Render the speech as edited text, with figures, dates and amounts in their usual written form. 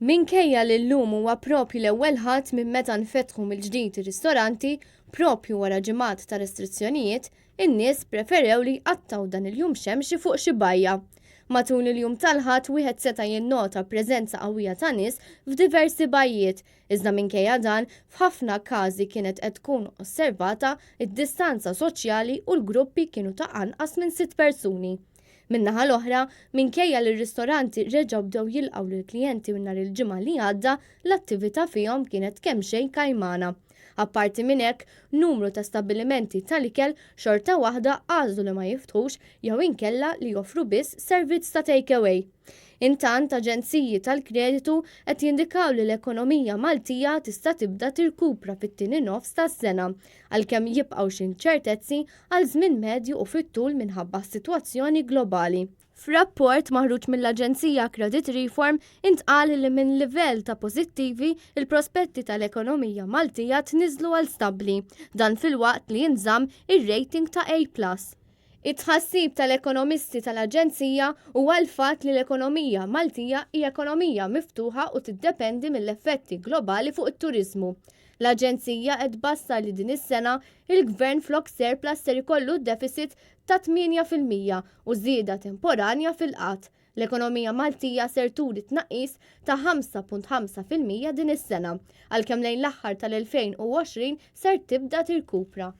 Minkejja li llum huwa proprju l-ewwel ħadd minn meta nfetħu mill-ġdid ir-ristoranti, proprju wara ġimgħat ta' restrizzjonijiet, in-nies preferew li jqattgħu dan il-jum xemxi fuq xi bajja. Matul il-jum tal-ħadd wieħed seta' jinnota preżenza qawwija ta' nies f'diversi bajjiet, iżda minkejja dan f'ħafna każi kienet qed tkun osservata id-distanza soċjali u l-gruppi kienu ta' anqas minn 6 persuni. Min-naħa l-oħra, minkejja li r-ristoranti reġgħu bdew jilqgħu lill-klijenti minn nhar il-ġimgħa li għadda, l-attività fihom kienet kemm xejn kajmana. Apparti minn hekk, numru ta' stabbilimenti tal-ikel xorta waħda għażlu li ma jiftħux jew inkella li joffru biss servizz ta' takeaway. Intant aġenziji tal-kreditu qed jindikaw li l-ekonomija Maltija tista' tibda tirkupra fit-tieni nofs tas-sena għalkemm jibqgħu xi inċertezzi għal żmien medju u fit-tul minħabba s-sitwazzjoni globali. F'rapport maħruġ mill-Aġenzija Credit Reform intqal li minn livell ta' pożittivi il-prospetti tal-ekonomija Maltija tniżlu għal stabbli, dan filwaqt li jinżamm ir-rating ta' A+. It-tħassib tal-ekonomisti tal-Aġenzija huwa l-fatt li l-ekonomija Maltija hija ekonomija miftuħa u tiddependi mill-effetti globali fuq it-turiżmu. L-Aġenzija qed tbassar li din is-sena il-Gvern flok surplus ser ikollu deficit ta' 8% u żieda temporanja fil-qatt. L-ekonomija Maltija ser turi tnaqqis ta' 5.5% din is-sena, għalkemm lejn l-aħħar tal-2020 ser tibda tirkupra.